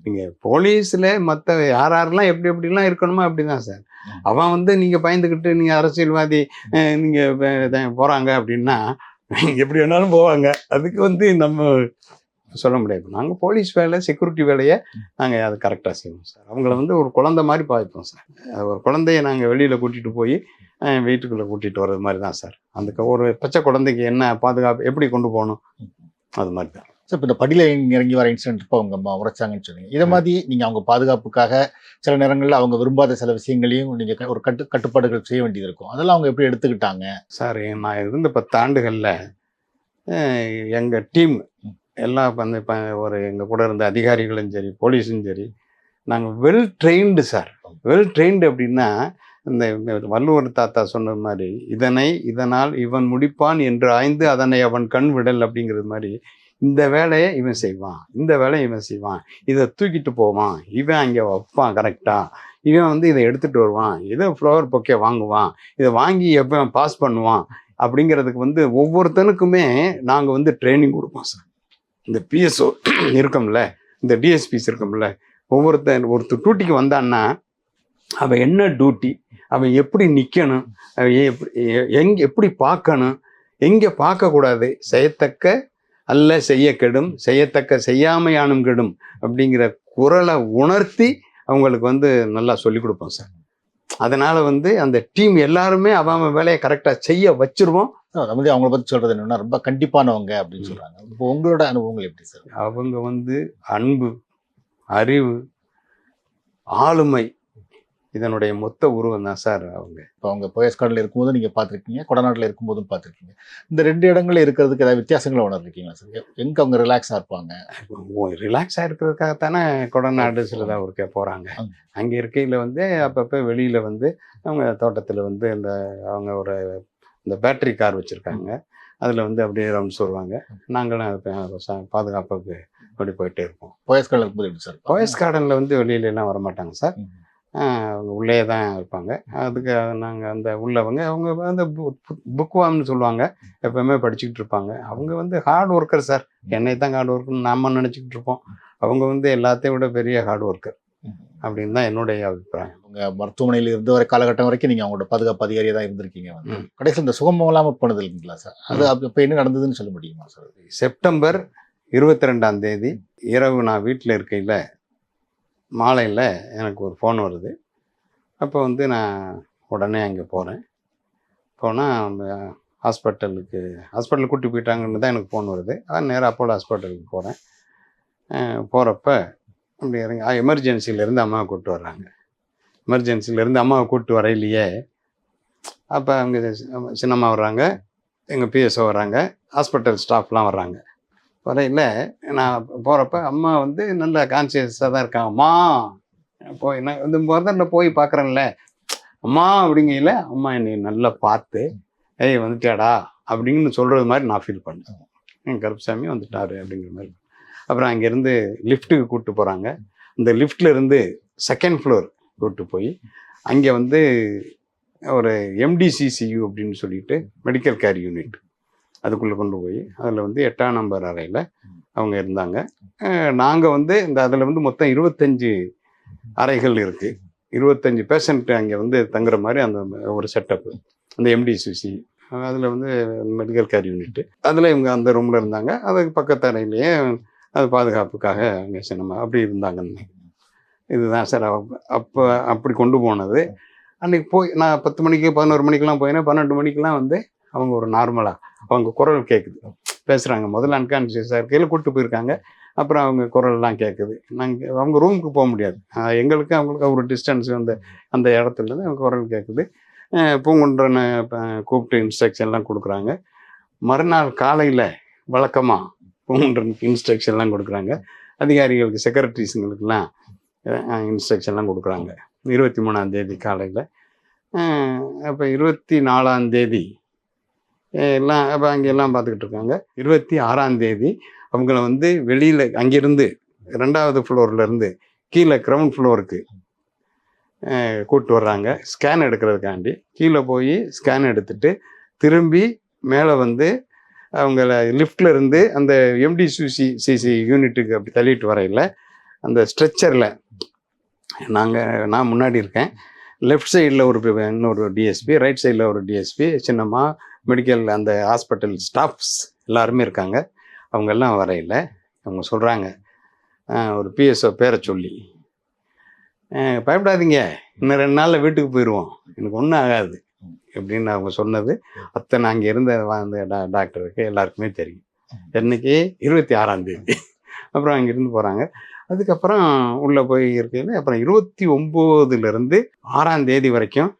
நீங்கள் போலீஸில் மற்ற யாரெல்லாம் எப்படிலாம் இருக்கணுமோ அப்படி தான் சார். அவன் வந்து நீங்கள் பயந்துக்கிட்டு நீங்கள் அரசியல்வாதி நீங்கள் போகிறாங்க அப்படின்னா எப்படி வேணாலும் போவாங்க. அதுக்கு வந்து நம்ம சொல்ல முடியாது. நாங்கள் போலீஸ் வேலை, செக்யூரிட்டி வேலையை நாங்கள் அதை கரெக்டாக செய்வோம் சார். அவங்கள வந்து ஒரு குழந்தை மாதிரி பாய்ப்போம் சார். ஒரு குழந்தைய நாங்கள் வெளியில் கூட்டிகிட்டு போய் வீட்டுக்குள்ளே கூட்டிகிட்டு வர்றது மாதிரி தான் சார். அந்த ஒரு பச்சை குழந்தைக்கு என்ன பாதுகாப்பு எப்படி கொண்டு போகணும், அது மாதிரி தான் சார். இப்போ இந்த படியில் இறங்கி வர இன்சிடென்ட் இப்போ அவங்க உரைச்சாங்கன்னு சொன்னீங்க. இதை மாதிரி நீங்கள் அவங்க பாதுகாப்புக்காக சில நேரங்களில் அவங்க விரும்பாத சில விஷயங்களையும் நீங்கள் ஒரு கட்டுப்பாடுகள் செய்ய வேண்டியது இருக்கும். அதெல்லாம் அவங்க எப்படி எடுத்துக்கிட்டாங்க சார்? நான் இருந்த 10 ஆண்டுகளில் எங்கள் டீம் எல்லாம் வந்து இப்போ எங்கள் கூட இருந்த அதிகாரிகளும் சரி, போலீஸும் சரி, நாங்கள் well trained sir. Well trained அப்படின்னா இந்த வள்ளுவர் தாத்தா சொன்ன மாதிரி இதனால் இவன் முடிப்பான் என்று ஆய்ந்து அதனை அவன் கண் விடல் அப்படிங்கிறது மாதிரி, இந்த வேலையை இவன் செய்வான், இந்த வேலையை இவன் செய்வான், இதை தூக்கிட்டு போவான், இவன் அங்கே வைப்பான் கரெக்டாக, இவன் வந்து இதை எடுத்துகிட்டு வருவான், இதை ஃப்ளவர் பொக்கே வாங்குவான், இதை வாங்கி எப்போ பாஸ் பண்ணுவான், அப்படிங்கிறதுக்கு வந்து ஒவ்வொருத்தனுக்குமே நாங்கள் வந்து ட்ரைனிங் கொடுப்போம் சார். இந்த பிஎஸ்ஓ இருக்கோம்ல, இந்த டிஎஸ்பிஸ் இருக்கோம்ல, ஒருத்தர் டியூட்டிக்கு வந்தான்னா அவன் என்ன டியூட்டி, அவன் எப்படி நிற்கணும், அவன் எப்படி பார்க்கணும், எங்கே பார்க்கக்கூடாது, செய்யத்தக்க அல்ல செய்ய கெடும், செய்யத்தக்க செய்யாமையானும் கெடும் அப்படிங்கிற குரலை உணர்த்தி அவங்களுக்கு வந்து நல்லா சொல்லிக் கொடுப்போம் சார். அதனால வந்து அந்த டீம் எல்லாருமே அவன் வேலையை கரெக்டாக செய்ய வச்சிருவோம். அதாவது அவங்கள பற்றி சொல்றது என்னன்னா ரொம்ப கண்டிப்பானவங்க அப்படின்னு சொல்றாங்க. இப்போ உங்களோட அனுபவங்கள் எப்படி சார்? அவங்க வந்து அன்பு, அறிவு, ஆளுமை இதனுடைய மொத்த உருவம் தான் சார் அவங்க. இப்போ அவங்க போயஸ்கார்டில் இருக்கும்போது நீங்கள் பார்த்துருக்கீங்க, கொடநாட்டில் இருக்கும்போதும் பார்த்துருக்கீங்க. இந்த 2 இடங்களில் இருக்கிறதுக்கு ஏதாவது வித்தியாசங்களை உணர்ந்துருக்கீங்களா சார்? எங்கே அவங்க ரிலாக்ஸாக இருப்பாங்க? ரிலாக்ஸாக இருக்கிறதுக்காகத்தானே கொடநாடு சிலதாக ஒருக்க போகிறாங்க. அங்கே இருக்கையில் வந்து அப்பப்போ வெளியில் வந்து அவங்க தோட்டத்தில் வந்து அவங்க இந்த பேட்டரி கார் வச்சுருக்காங்க, அதில் வந்து அப்படியே ரவுண்ட்ஸ் வருவாங்க. நாங்களும் பாதுகாப்புக்கு அப்படி போயிட்டே இருப்போம். போயஸ் கார்டில் இருக்கும்போது எப்படி சார்? போயஸ் கார்டனில் வந்து வெளியிலலாம் வரமாட்டாங்க சார், அவங்க உள்ளே தான் இருப்பாங்க. அதுக்கு நாங்கள் அந்த உள்ளவங்க அவங்க வந்து புக்வாம்னு சொல்லுவாங்க, எப்பவுமே படிச்சுக்கிட்டு இருப்பாங்க. அவங்க வந்து ஹார்ட் ஒர்க்கர் சார். என்னை தான் ஹார்ட் ஒர்க்குன்னு நம்ம நினச்சிக்கிட்டு இருப்போம். அவங்க வந்து எல்லாத்தையும் விட பெரிய ஹார்ட் ஒர்க்கர் அப்படின்னு தான் என்னுடைய அபிப்பிராயம். உங்கள் மருத்துவமனையில் இருந்த வரை காலகட்டம் வரைக்கும் நீங்கள் அவங்களோட பாதுகாப்பு அதிகாரியாக தான் இருந்திருக்கீங்க. கடைசியில் இந்த சுகமம் இல்லாமல் போனது இல்லைங்களா சார்? அது அப்போ என்ன நடந்ததுன்னு சொல்ல முடியுமா சார்? செப்டம்பர் 22ஆம் தேதி இரவு நான் வீட்டில் இருக்கையில் மாலையில் எனக்கு ஒரு ஃபோன் வருது. அப்போ வந்து நான் உடனே அங்கே போகிறேன். போனால் ஹாஸ்பிட்டலுக்கு கூட்டி போயிட்டாங்கன்னு தான் எனக்கு ஃபோன் வருது. நேராக அப்போலோ ஹாஸ்பிட்டலுக்கு போகிறேன். போகிறப்ப அப்படி இறங்கி எமர்ஜென்சிலேருந்து அம்மாவை கூப்பிட்டு வர்றாங்க. எமர்ஜென்சிலேருந்து அம்மாவை கூப்பிட்டு வரையிலையே அப்போ அவங்க சின்னம்மா வர்றாங்க, எங்கள் பிஎஸ்ஓ வர்றாங்க, ஹாஸ்பிட்டல் ஸ்டாஃப்லாம் வர்றாங்க. வரையில் நான் போகிறப்ப அம்மா வந்து நல்ல கான்சியஸாக தான் இருக்காங்க. அம்மா போய் நான் வந்து முதல்ல போய் பார்க்குறேன்ல அம்மா அப்படிங்கையில் அம்மா என்னை நல்லா பார்த்து வந்துட்டாடா அப்படின்னு சொல்கிறது மாதிரி நான் ஃபீல் பண்ணேன். என் கருப்புசாமி வந்துட்டாரு அப்படிங்கிற மாதிரி. அப்புறம் அங்கேருந்து லிஃப்ட்டுக்கு கூப்பிட்டு போகிறாங்க. இந்த லிஃப்டில் இருந்து 2nd ஃப்ளோர் கூப்பிட்டு போய் அங்கே வந்து ஒரு MDCCU அப்படின்னு சொல்லிட்டு மெடிக்கல் கேர் யூனிட் அதுக்குள்ளே கொண்டு போய் அதில் வந்து 8ஆம் நம்பர் அறையில் அவங்க இருந்தாங்க. நாங்கள் வந்து அதில் வந்து மொத்தம் 25 அறைகள் இருக்குது. 25 பேஷண்ட் அங்கே வந்து தங்குற மாதிரி அந்த ஒரு செட்டப்பு, அந்த MDCC அதில் வந்து மெடிக்கல் கேர் யூனிட்டு அதில் இவங்க அந்த ரூமில் இருந்தாங்க. அதுக்கு பக்கத்து அறையிலேயே அது பாதுகாப்புக்காக அங்கே சினிமா அப்படி இருந்தாங்கன்னு. இதுதான் சார் அப்போ அப்படி கொண்டு போனது. அன்றைக்கி போய் நான் 10 மணிக்கு 11 மணிக்கெலாம் போயினேன். 12 மணிக்கெலாம் வந்து அவங்க ஒரு நார்மலாக அவங்க குரல் கேட்குது, பேசுகிறாங்க. முதல்ல அன்கான்ஷியஸாக இருக்கையில் கூப்பிட்டு போயிருக்காங்க. அப்புறம் அவங்க குரல்லாம் கேட்குது. அவங்க ரூமுக்கு போக முடியாது, எங்களுக்கு அவங்களுக்கு ஒரு டிஸ்டன்ஸ் அந்த இடத்துலேருந்து அவங்க குரல் கேட்குது. பூங்குன்றனை கூப்பிட்டு இன்ஸ்ட்ரக்ஷன்லாம் கொடுக்குறாங்க. மறுநாள் காலையில் வழக்கமாக பூங்குன்றனுக்கு இன்ஸ்ட்ரக்ஷன்லாம் கொடுக்குறாங்க. அதிகாரிகளுக்கு செக்ரட்டரிஸுங்களுக்கெல்லாம் இன்ஸ்ட்ரக்ஷன்லாம் கொடுக்குறாங்க. 23ஆம் தேதி காலையில். அப்போ 24ஆம் தேதி எல்லாம் அப்போ அங்கெல்லாம் பார்த்துக்கிட்டு இருக்காங்க. 26ஆம் தேதி அவங்கள வந்து வெளியில் அங்கேருந்து 2வது ஃப்ளோர்லேருந்து கீழே கிரவுண்ட் ஃப்ளோருக்கு கூப்பிட்டு வர்றாங்க ஸ்கேன் எடுக்கிறதுக்காண்டி. கீழே போய் ஸ்கேன் எடுத்துட்டு திரும்பி மேலே வந்து அவங்கள லிஃப்டில் இருந்து அந்த MDCC யூனிட்டுக்கு அப்படி தள்ளிட்டு வரையில் அந்த ஸ்ட்ரெச்சரில் நான் முன்னாடி இருக்கேன். லெஃப்ட் சைடில் இன்னொரு டிஎஸ்பி, ரைட் சைடில் ஒரு டிஎஸ்பி, சின்னம்மா, மெடிக்கல் அந்த ஹாஸ்பிட்டல் ஸ்டாஃப்ஸ் எல்லாருமே இருக்காங்க. அவங்கெல்லாம் வரையில் அவங்க சொல்கிறாங்க, ஒரு பிஎஸ்ஓ பேரை சொல்லி, பயப்படாதீங்க, இன்னும் 2 நாளில் வீட்டுக்கு போயிடுவோம், எனக்கு ஒன்றும் ஆகாது அப்படின்னு அவங்க சொன்னது அத்தனை அங்கே இருந்த அந்த டாக்டருக்கு எல்லாருக்குமே தெரியும். என்னைக்கு 26ஆம் தேதி. அப்புறம் அங்கேருந்து போகிறாங்க. அதுக்கப்புறம் உள்ளே போய் இருக்கையில் அப்புறம் 29லேருந்து 6ஆம் தேதி வரைக்கும்,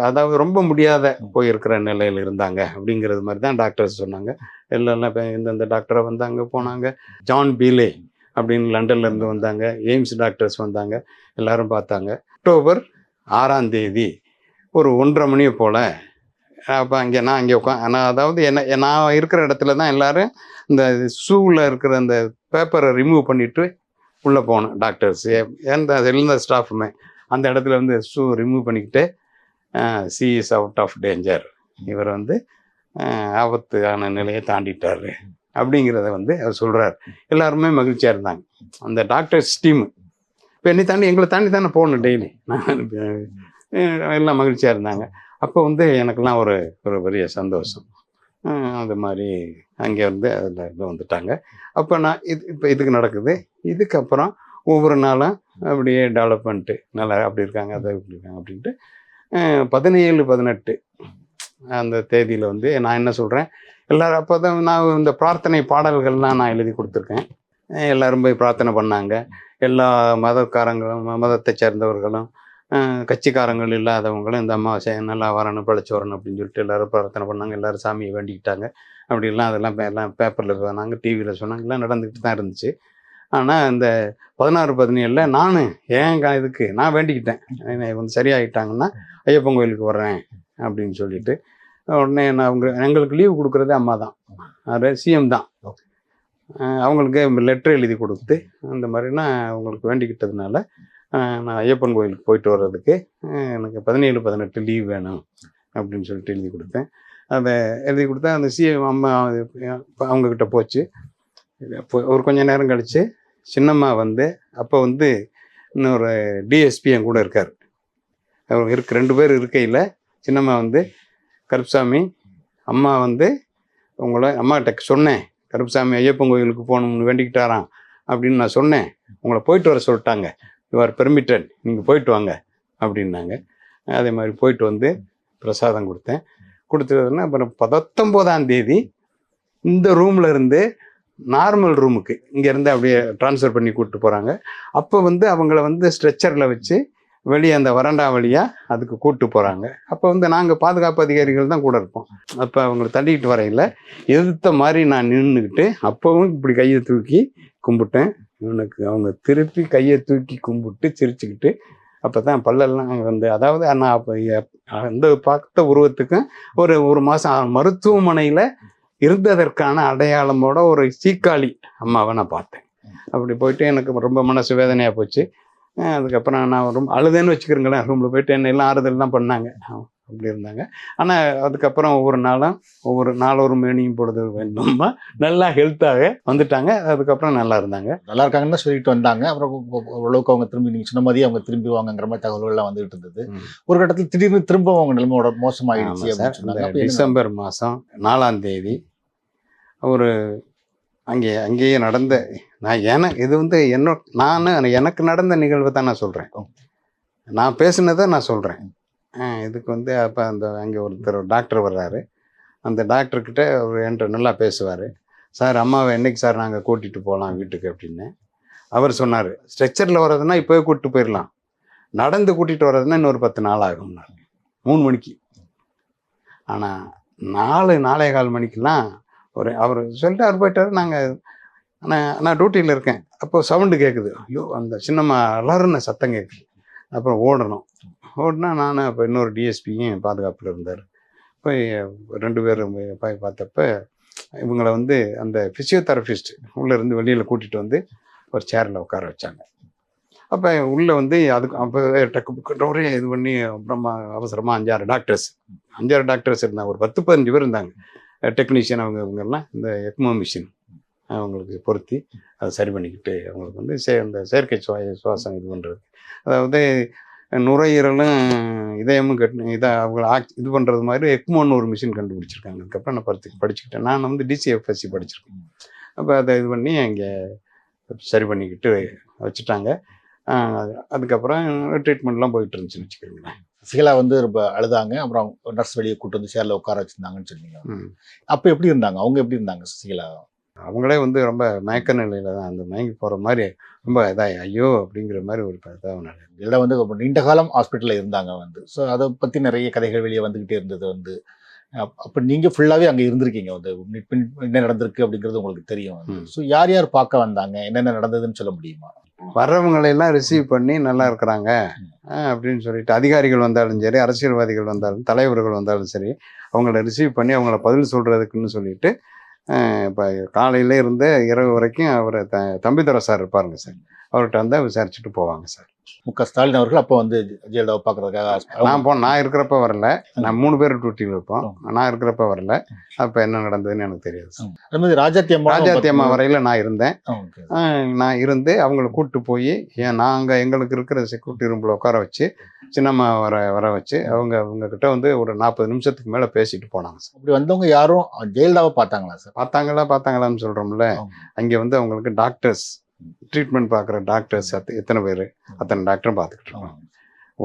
அதாவது ரொம்ப முடியாத போயிருக்கிற நிலையில் இருந்தாங்க அப்படிங்கிறது மாதிரி தான் டாக்டர்ஸ் சொன்னாங்க. எல்லாம் எந்தெந்த டாக்டரை வந்தாங்க போனாங்க. ஜான் பீலே அப்படின்னு லண்டன்லேருந்து வந்தாங்க, எய்ம்ஸ் டாக்டர்ஸ் வந்தாங்க, எல்லாரும் பார்த்தாங்க. அக்டோபர் 6ஆம் தேதி ஒரு 1:30 மணியை போல் அப்போ நான் அங்கே நான் அதாவது நான் இருக்கிற இடத்துல தான் எல்லோரும் இந்த ஷூவில் இருக்கிற அந்த பேப்பரை ரிமூவ் பண்ணிவிட்டு உள்ளே போகணும் டாக்டர்ஸ், எந்த ஸ்டாஃபுமே அந்த இடத்துல வந்து ஷூ ரிமூவ் பண்ணிக்கிட்டு she is out of danger, இவர் வந்து ஆபத்தான நிலையை தாண்டிட்டாரு அப்படிங்கிறத வந்து அவர் சொல்கிறார். எல்லாருமே மகிழ்ச்சியாக இருந்தாங்க. அந்த டாக்டர்ஸ் டீமு இப்போ என்னை தாண்டி எங்களை தாண்டி தானே போகணும் டெய்லி. நான் எல்லாம் மகிழ்ச்சியாக இருந்தாங்க. அப்போ வந்து எனக்கெல்லாம் ஒரு ஒரு பெரிய சந்தோஷம். அது மாதிரி அங்கே வந்து அதில் இது வந்துட்டாங்க. அப்போ நான் இப்போ இதுக்கு நடக்குது. இதுக்கப்புறம் ஒவ்வொரு நாளும் அப்படியே டெவலப்மெண்ட்டு நல்லா அப்படி இருக்காங்க, அதை இப்படி இருக்காங்க அப்படின்ட்டு 17, 18 அந்த தேதியில் வந்து நான் என்ன சொல்கிறேன், எல்லோரும் அப்போ தான் நான் இந்த பிரார்த்தனை பாடல்கள்லாம் நான் எழுதி கொடுத்துருக்கேன். எல்லோரும் போய் பிரார்த்தனை பண்ணாங்க. எல்லா மதக்காரங்களும் மதத்தை சேர்ந்தவர்களும் கட்சிக்காரங்கள் இல்லாதவங்களும் இந்த அமாவாசை நல்லா வரணும், பிழைச்சி வரணும் அப்படின்னு சொல்லிட்டு எல்லோரும் பிரார்த்தனை பண்ணாங்க. எல்லோரும் சாமியை வேண்டிக்கிட்டாங்க. அப்படிலாம் அதெல்லாம் எல்லாம் பேப்பரில் சொன்னாங்க, டிவியில் சொன்னாங்க, எல்லாம் நடந்துக்கிட்டு தான் இருந்துச்சு. ஆனால் இந்த 16, 17 நான் இதுக்கு நான் வேண்டிக்கிட்டேன், வந்து சரியாகிட்டாங்கன்னா ஐயப்பன் கோயிலுக்கு வர்றேன் அப்படின்னு சொல்லிட்டு. உடனே நான் எங்களுக்கு லீவு கொடுக்குறதே அம்மா தான், அது சிஎம் தான். அவங்களுக்கு லெட்டர் எழுதி கொடுத்து அந்த மாதிரினா அவங்களுக்கு வேண்டிக்கிட்டதுனால நான் ஐயப்பன் கோயிலுக்கு போயிட்டு வர்றதுக்கு எனக்கு 17, 18 லீவ் வேணும் அப்படின்னு சொல்லிட்டு எழுதி கொடுத்தேன். அதை எழுதி கொடுத்தா அந்த சிஎம் அம்மா அவங்கக்கிட்ட போச்சு. ஒரு கொஞ்சம் நேரம் கழித்து சின்னம்மா வந்து அப்போ வந்து இன்னொரு டிஎஸ்பி என் கூட இருக்கார். அவர் 2 பேர் இருக்கையில் சின்னம்மா வந்து, கருப்புசாமி அம்மா வந்து உங்களை அம்மாகிட்ட சொன்னேன், கருப்புசாமி ஐயப்பன் கோயிலுக்கு போகணும்னு வேண்டிக்கிட்டாராம் அப்படின்னு நான் சொன்னேன், உங்களை போயிட்டு வர சொல்லிட்டாங்க, யூ ஆர் பெர்மிட்டட், நீங்கள் போயிட்டு வாங்க அப்படின்னாங்க. அதே மாதிரி போயிட்டு வந்து பிரசாதம் கொடுத்தேன். கொடுத்ததுன்னா அப்புறம் 19ஆம் தேதி இந்த ரூமில் இருந்து நார்மல் ரூமுக்கு இங்கேருந்து அப்படியே ட்ரான்ஸ்ஃபர் பண்ணி கூப்பிட்டு போகிறாங்க. அப்போ வந்து அவங்கள வந்து ஸ்ட்ரெச்சரில் வச்சு வெளியே அந்த வறண்டா வழியாக அதுக்கு கூப்பிட்டு போகிறாங்க. அப்போ வந்து நாங்கள் பாதுகாப்பு அதிகாரிகள் தான் கூட இருப்போம். அப்போ அவங்கள தள்ளிக்கிட்டு வரையில் எதிர்த்த மாதிரி நான் நின்றுக்கிட்டு அப்போவும் இப்படி கையை தூக்கி கும்பிட்டேன். இவனுக்கு அவங்க திருப்பி கையை தூக்கி கும்பிட்டு சிரிச்சுக்கிட்டு அப்போ தான் பல்லெல்லாம் வந்து, அதாவது நான் அப்போ அந்த பார்த்த உருவத்துக்கும் ஒரு மாதம் மருத்துவமனையில் இருந்ததற்கான அடையாளமோட ஒரு சீக்காளி அம்மாவை நான் பார்த்தேன். அப்படி போயிட்டு எனக்கு ரொம்ப மனசு வேதனையாக போச்சு. அதுக்கப்புறம் நான் ரொம்ப அழுதேன்னு வச்சுக்கிறேங்களேன். ரூமில் போயிட்டு என்ன எல்லாம் ஆறுதல்லாம் பண்ணாங்க, அப்படி இருந்தாங்க. ஆனால் அதுக்கப்புறம் ஒவ்வொரு நாளும் ஒரு மேனியும் பொழுது வேண்டுமா நல்லா ஹெல்த்தாக வந்துட்டாங்க. அதுக்கப்புறம் நல்லா இருந்தாங்க, நல்லா இருக்காங்கன்னு சொல்லிட்டு வந்தாங்க. அப்புறம் ஓரளவுக்கு அவங்க திரும்பி நீங்கள் சொன்ன மாதிரி அவங்க திரும்பி வாங்கிற மாதிரி தகவல்கள்லாம் வந்துட்டு இருந்தது. ஒரு கட்டத்தில் திடீர்னு திரும்ப அவங்க நிலைமையோட மோசமாயிடுச்சு. டிசம்பர் மாதம் 4ஆம் தேதி ஒரு அங்கேயே நடந்த இது வந்து எனக்கு நடந்த நிகழ்வை தான் நான் சொல்கிறேன். நான் பேசுனதை நான் சொல்கிறேன். இதுக்கு வந்து அப்போ அங்கே ஒருத்தர் டாக்டர் வர்றாரு. அந்த டாக்டர்கிட்ட அவர் என்கிட்ட நல்லா பேசுவார். சார் அம்மாவை என்னைக்கு சார் நாங்கள் கூட்டிகிட்டு போகலாம் வீட்டுக்கு அப்படின்னு. அவர் சொன்னார், ஸ்ட்ரெச்சரில் வர்றதுன்னா இப்போவே கூப்பிட்டு போயிடலாம், நடந்து கூட்டிகிட்டு வர்றதுன்னா இன்னொரு 10 நாள் ஆகும்னாரு. 3 மணிக்கு. ஆனால் 4:45 மணிக்கெலாம் அவர் சொல்லிட்டு அவர் போயிட்டார். நான் டியூட்டியில் இருக்கேன். அப்போ சவுண்டு கேட்குது. ஐயோ, அந்த சின்னம்மா அலறுன சத்தம் கேட்குது. அப்புறம் ஓடினா நான் அப்போ இன்னொரு டிஎஸ்பியும் பாதுகாப்பில் இருந்தார். போய் 2 பேரும் போய் பார்த்தப்ப இவங்களை வந்து அந்த ஃபிசியோதெரபிஸ்ட் உள்ளேருந்து வெளியில் கூட்டிகிட்டு வந்து ஒரு சேரில் உட்கார வச்சாங்க. அப்போ உள்ளே வந்து அதுக்கு அப்போ டக்குடோரே இது பண்ணி அப்புறமா அவசரமாக 5-6 டாக்டர்ஸ் இருந்தாங்க. ஒரு 10-15 பேர் இருந்தாங்க. டெக்னீஷியன் இவங்கெல்லாம் இந்த எக்மோ மிஷின் அவங்களுக்கு பொருத்தி அதை சரி பண்ணிக்கிட்டு அவங்களுக்கு வந்து இந்த செயற்கை சுவாசம் இது பண்ணுறது, அதாவது நுரையீரலும் இதயமும் அவங்களை இது பண்ணுறது மாதிரி எக்மோன்னு ஒரு மிஷின் கண்டுபிடிச்சிருக்காங்க. அதுக்கப்புறம் நான் படிச்சுக்கிட்டேன். நான் வந்து DCFSC படிச்சிருக்கேன். அப்போ அதை இது பண்ணி அங்கே சரி பண்ணிக்கிட்டு வச்சுட்டாங்க. அதுக்கப்புறம் ட்ரீட்மெண்ட்லாம் போயிட்டு இருந்துச்சுன்னு வச்சுக்கிறீங்களேன். சசிகலா வந்து ரொம்ப அழுதாங்க. அப்புறம் நர்ஸ் வெளியே கூட்டு வந்து சேரில் உட்கார வச்சுருந்தாங்கன்னு சொன்னீங்க. அப்போ எப்படி இருந்தாங்க, அவங்க எப்படி இருந்தாங்க சசிகலா? அவங்களே வந்து ரொம்ப மயக்க நிலையில தான், அந்த மயங்கி போகிற மாதிரி ரொம்ப இதாக ஐயோ அப்படிங்கிற மாதிரி ஒரு இதாக இதில் வந்து நீண்ட காலம் ஹாஸ்பிட்டலில் இருந்தாங்க வந்து. ஸோ அதை பற்றி நிறைய கதைகள் வெளியே வந்துக்கிட்டே இருந்தது வந்து. அப்போ நீங்கள் ஃபுல்லாகவே அங்கே இருந்திருக்கீங்க வந்து, என்ன நடந்திருக்கு அப்படிங்கிறது உங்களுக்கு தெரியும். ஸோ யார் யார் பார்க்க வந்தாங்க, என்னென்ன நடந்ததுன்னு சொல்ல முடியுமா? வர்றவங்களையெல்லாம் ரிசீவ் பண்ணி நல்லா இருக்கிறாங்க அப்படின்னு சொல்லிட்டு, அதிகாரிகள் வந்தாலும் சரி, அரசியல்வாதிகள் வந்தாலும், தலைவர்கள் வந்தாலும் சரி, அவங்கள ரிசீவ் பண்ணி அவங்கள பதில் சொல்கிறதுக்குன்னு சொல்லிட்டு இப்போ காலையில் இருந்து இரவு வரைக்கும் அவர் தம்பிதுரை சார் இருப்பாருங்க சார், அவர்கிட்ட வந்தால் விசாரிச்சுட்டு போவாங்க சார். மு.க. ஸ்டாலின் அவர்கள் அப்போ வந்து ஜெயலலிதாவை பார்க்கறதுக்காக நான் இருக்கிறப்ப வரல. நான் 3 பேர் டியூட்டியில் இருப்போம். நான் இருக்கிறப்ப வரல. அப்போ என்ன நடந்ததுன்னு எனக்கு தெரியாது. அது மாதிரி ராஜாத்தி அம்மா வரையில நான் இருந்தேன். நான் இருந்து அவங்கள கூப்பிட்டு போய் எங்களுக்கு இருக்கிற செக்யூரிட்டி ரூமில் உட்கார வச்சு சின்னம்மா வர வச்சு அவங்க கிட்ட வந்து ஒரு 40 நிமிஷத்துக்கு மேலே பேசிட்டு போனாங்க சார். அப்படி வந்தவங்க யாரும் ஜெயலலிதாவை பார்த்தாங்களா சார்? பார்த்தாங்களான்னு சொல்கிறோம்ல. அங்கே வந்து அவங்களுக்கு டாக்டர்ஸ் ட்ரீட்மெண்ட் பார்க்குற டாக்டர்ஸ் எத்தனை பேர், அத்தனை டாக்டரும் பார்த்துக்கிட்டு இருக்கோம்.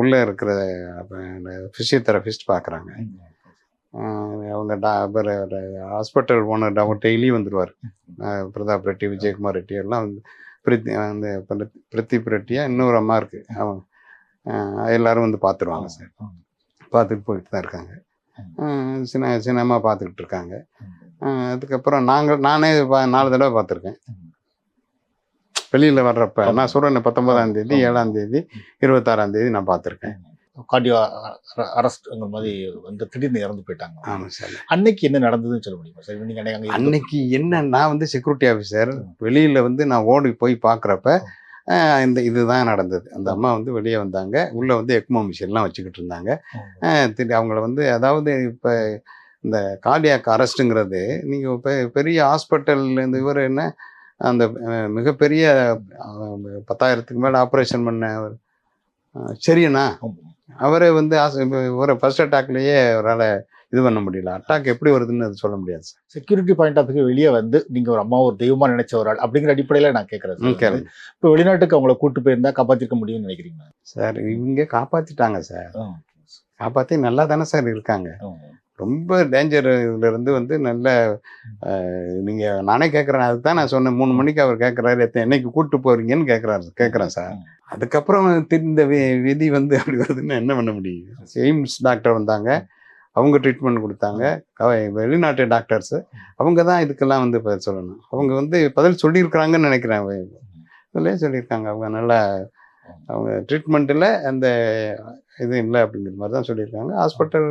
உள்ளே இருக்கிற ஃபிசியோதெரபிஸ்ட் பார்க்குறாங்க. அவங்க ஹாஸ்பிட்டல் ஓனர் அவர் டெய்லி வந்துடுவார். பிரதாப் ரெட்டி, விஜயகுமார் ரெட்டி எல்லாம் வந்து பிரதீப் ரெட்டியா இன்னொரு அம்மா இருக்குது, அவங்க எல்லாரும் வந்து பார்த்துருவாங்க சார். பார்த்துட்டு போயிட்டு தான் இருக்காங்க. சினிமா பார்த்துக்கிட்டு இருக்காங்க. அதுக்கப்புறம் நானே 4 தடவை பார்த்துருக்கேன் வெளியில் வர்றப்ப. நான் சொல்கிறேன் 19ஆம் தேதி, 7ஆம் தேதி, 26ஆம் தேதி நான் பார்த்துருக்கேன். கார்டியோ அரெஸ்ட்ங்கிற மாதிரி வந்து திடீர்னு இறந்து போயிட்டாங்க. ஆமாம் சார். அன்னைக்கு என்ன நடந்ததுன்னு சொல்ல முடியுமா சார்? நீங்கள் அன்னைக்கு என்ன, நான் வந்து செக்யூரிட்டி ஆஃபீஸர். வெளியில் வந்து நான் ஓடி போய் பார்க்குறப்ப இதுதான் நடந்தது. அந்த அம்மா வந்து வெளியே வந்தாங்க. உள்ளே வந்து எக்மோ மிஷின்லாம் வச்சுக்கிட்டு இருந்தாங்க. அவங்கள வந்து அதாவது இப்போ இந்த கார்டியாக் அரெஸ்ட்டுங்கிறது நீங்கள் இப்போ பெரிய ஹாஸ்பிட்டல் இந்த இவர் என்ன அந்த மிகப்பெரிய 10,000க்கு மேலே ஆப்ரேஷன் பண்ண சரியண்ணா அவரை வந்து ஒரு ஃபர்ஸ்ட் அட்டாக்லேயே அவரால் இது பண்ண முடியல. அட்டாக் எப்படி வருதுன்னு அது சொல்ல முடியாது sir. Security point of view வெளியே வந்து நீங்கள் ஒரு அம்மா ஒரு தெய்வமா நினைச்ச ஒரு ஆள் அப்படிங்கிற அடிப்படையில் நான் கேட்குறேன். இப்போ வெளிநாட்டுக்கு அவங்கள கூப்பிட்டு போயிருந்தா காப்பாற்றிக்க முடியும்னு நினைக்கிறீங்க சார்? இவங்க காப்பாற்றிட்டாங்க சார். காப்பாற்றி நல்லா தானே சார் இருக்காங்க. ரொம்ப டேஞ்சர் இதுலேருந்து வந்து நல்ல நீங்கள் நானே கேட்குறேன். அதுதான் நான் சொன்னேன் 3 மணிக்கு அவர் கேட்குறாரு, என்னைக்கு கூப்பிட்டு போகிறீங்கன்னு கேட்குறேன் சார். அதுக்கப்புறம் இந்த விதி வந்து அப்படி வருதுன்னு என்ன பண்ண முடியும்? எய்ம்ஸ் டாக்டர் வந்தாங்க, அவங்க ட்ரீட்மெண்ட் கொடுத்தாங்க. வெளிநாட்டு டாக்டர்ஸு அவங்க தான் இதுக்கெல்லாம் வந்து பதில் சொல்லணும். அவங்க வந்து பதில் சொல்லியிருக்கிறாங்கன்னு நினைக்கிறேன். இதுலேயே சொல்லியிருக்காங்க அவங்க நல்லா அவங்க ட்ரீட்மெண்ட்டில் அந்த இது இல்லை அப்படிங்கிற மாதிரி தான் சொல்லியிருக்காங்க. ஹாஸ்பிட்டல்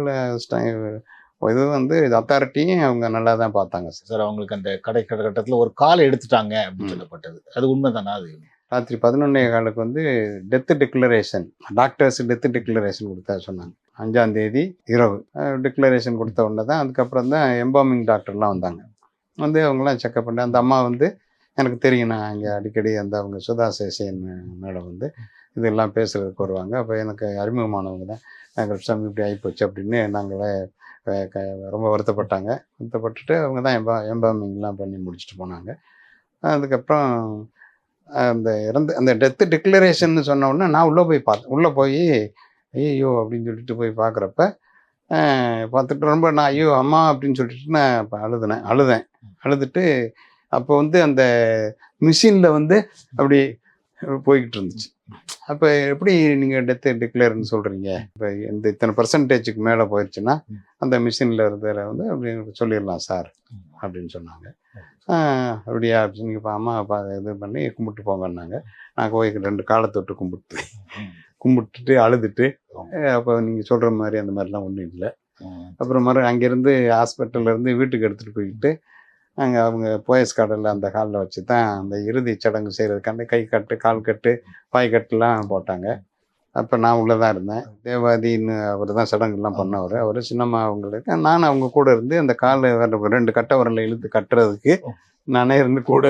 இது வந்து அத்தாரிட்டியும் அவங்க நல்லா தான் பார்த்தாங்க சார். அவங்களுக்கு அந்த கட்டத்தில் ஒரு கால் எடுத்துட்டாங்க அப்படின்னு சொல்லப்பட்டது, அது உண்மை தானே? அது ராத்திரி 11:15 வந்து death declaration, doctors death declaration கொடுத்தா சொன்னாங்க. 5ஆம் தேதி இரவு டிக்ளரேஷன் கொடுத்த உடனே தான் அதுக்கப்புறம் தான் எம்பாமிங் டாக்டர்லாம் வந்தாங்க. வந்து அவங்களாம் செக்அப் பண்ணி அந்த அம்மா வந்து எனக்கு தெரியும், நான் இங்கே அடிக்கடி அவங்க சுதா சேஷன் மேடம் வந்து இதெல்லாம் பேசுகிறதுக்கு வருவாங்க. அப்போ எனக்கு அறிமுகமானவங்க தான். நாங்கள் சாமி இப்படி ஆகிப்போச்சு அப்படின்னு நாங்களே ரொம்ப வருத்தப்பட்டுட்டு அவங்க தான் எம்பாமிங்லாம் பண்ணி முடிச்சுட்டு போனாங்க. அதுக்கப்புறம் அந்த டெத்து டிக்ளரேஷன் சொன்ன உடனே நான் உள்ளே போய் ஐயோ அப்படின்னு சொல்லிட்டு போய் பார்க்குறப்ப பார்த்துட்டு ரொம்ப நான் ஐயோ அம்மா அப்படின்னு சொல்லிட்டு நான் அழுதுட்டு அப்போ வந்து அந்த மிஷினில் வந்து அப்படி போய்கிட்டு இருந்துச்சு. அப்போ எப்படி நீங்கள் டெத்து டிக்ளேர்னு சொல்கிறீங்க? இப்போ இத்தனை பர்சன்டேஜுக்கு மேலே போயிடுச்சுன்னா அந்த மிஷினில் இருக்கிற வந்து அப்படின்னு சொல்லிடலாம் சார் அப்படின்னு சொன்னாங்க. அப்படியா அப்படின்னு இப்போ அம்மா இது பண்ணி கும்பிட்டு போங்கன்னாங்க. நான் போய் 2 காலை தொட்டு கும்பிட்டுட்டு அழுதுட்டு அப்போ நீங்கள் சொல்கிற மாதிரி அந்த மாதிரிலாம் ஒன்றும் இல்லை. அப்புறம் அங்கேருந்து ஹாஸ்பிட்டல்லேருந்து வீட்டுக்கு எடுத்துகிட்டு போய்கிட்டு அங்கே அவங்க போயஸ் கார்டில் அந்த காலில் வச்சு தான் அந்த இறுதி சடங்கு செய்கிறதுக்காண்டி கை கட்டு, கால் கட்டு, பாய் கட்டுலாம் போட்டாங்க. அப்போ நான் உள்ளே தான் இருந்தேன். தேவாதின்னு அவர் தான் சடங்குலாம் பண்ணவர். அவர் சின்னம்மா அவங்களுக்கு நான் அவங்க கூட இருந்து அந்த காலை 2 கட்டை வரல இழுத்து கட்டுறதுக்கு நானே இருந்து கூட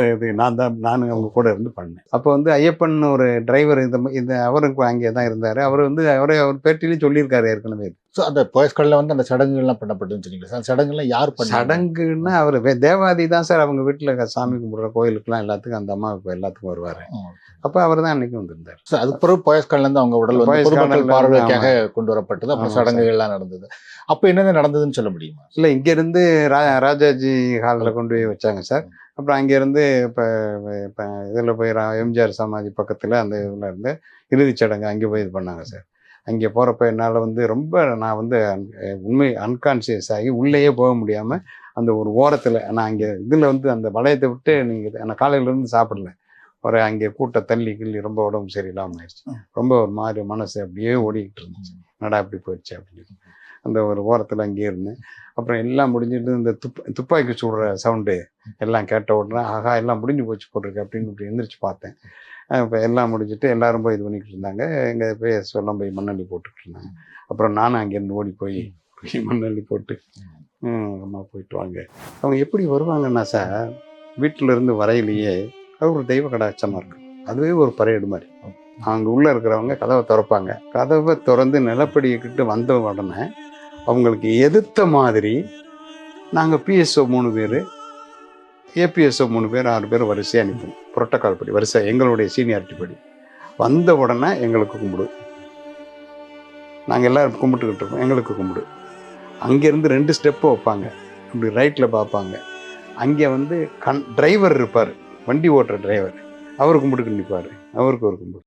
நானும் அவங்க கூட இருந்து பண்ணேன். அப்போ வந்து ஐயப்பன் ஒரு டிரைவர் இந்த அவருக்கு அங்கே தான் இருந்தார். அவர் வந்து அவர் பேட்டிலையும் சொல்லியிருக்காரு ஏற்கனவே. ஸோ அந்த போயஸ்களில் வந்து அந்த சடங்குகள்லாம் பண்ணப்பட்டுன்னு சொன்னீங்களா சார்? சடங்குலாம் யார் பண்ண? சடங்குன்னா அவர் தேவாதி தான் சார். அவங்க வீட்டில் சாமி கும்பிட்ற கோயிலுக்குலாம் எல்லாத்துக்கும் அந்த அம்மாவுக்கு எல்லாத்துக்கும் வருவார். அப்போ அவர் தான் அன்னைக்கு வந்திருந்தார். ஸோ அதுக்கு பிறகு போயஸ்கள்லேருந்து அவங்க உடல் பொதுமக்கள் பார்வைக்காக கொண்டு வரப்பட்டது. அப்புறம் சடங்குகள்லாம் நடந்தது. அப்போ என்னென்ன நடந்ததுன்னு சொல்ல முடியுமா? இல்லை, இங்கேருந்து ராஜாஜி ஹாலில் கொண்டு போய் வச்சாங்க சார். அப்புறம் அங்கேருந்து இப்போ இதில் போய் எம்ஜிஆர் சமாதி பக்கத்தில் அந்த இதில் இருந்து இறுதிச் சடங்கு அங்கே போய் இது பண்ணாங்க சார். அங்கே போகிறப்ப என்னால் வந்து ரொம்ப நான் வந்து உண்மை அன்கான்சியஸ் ஆகி உள்ளேயே போக முடியாமல் அந்த ஒரு ஓரத்தில் நான் அங்கே இதில் வந்து அந்த வளையத்தை விட்டு நான் காலையிலேருந்து சாப்பிடல. அங்கே கூட்ட தள்ளி ரொம்ப உடம்பு சரியில்லாமல் ஆயிடுச்சு. ரொம்ப ஒரு மாதிரி மனசு அப்படியே ஓடிக்கிட்டு இருந்துச்சு. நடா இப்படி போயிடுச்சு அப்படின்னு அந்த ஒரு ஓரத்தில் அங்கேயே இருந்தேன். அப்புறம் எல்லாம் முடிஞ்சிட்டு இந்த துப்பாக்கி சுடுற சவுண்டு எல்லாம் கேட்ட உடனே ஆகா எல்லாம் முடிஞ்சு போச்சு போட்டிருக்கு அப்படின்னு இப்படி எந்திரிச்சு பார்த்தேன். இப்போ எல்லாம் முடிச்சுட்டு எல்லாரும் போய் இது பண்ணிக்கிட்டு இருந்தாங்க. எங்கள் பேஎஸ் எல்லாம் போய் மண்ணள்ளி போட்டுக்கிட்டு இருந்தாங்க. அப்புறம் நானும் அங்கேருந்து ஓடி போய் மண்ணள்ளி போட்டு அம்மா போயிட்டு வாங்க. அவங்க எப்படி வருவாங்கன்னா சார், வீட்டில் இருந்து வரையிலேயே அது ஒரு தெய்வ கடாட்சமாக இருக்கும். அதுவே ஒரு பரேடு மாதிரி. அங்கே உள்ளே இருக்கிறவங்க கதவை திறப்பாங்க. கதவை திறந்து நிலப்படிக்கிட்டு வந்த உடனே அவங்களுக்கு எதிர்த்த மாதிரி நாங்கள் பிஎஸ்ஓ 3 பேர், ஏபிஎஸ்ஓ 3 பேர் 6 பேர் வரிசையாக அனுப்போம். புரோட்டோக்கால் படி வரிசை, எங்களுடைய சீனியாரிட்டி படி வந்த உடனே எங்களுக்கு கும்பிடு. நாங்கள் எல்லோரும் கும்பிட்டுக்கிட்டு இருக்கோம், எங்களுக்கு கும்பிடு. அங்கேருந்து 2 ஸ்டெப்பு வைப்பாங்க. இப்படி ரைட்டில் பார்ப்பாங்க. அங்கே வந்து டிரைவர் இருப்பார், வண்டி ஓட்டுற டிரைவர், அவர் கும்பிட்டுக்கு நிற்பார். அவருக்கு ஒரு கும்பிடு.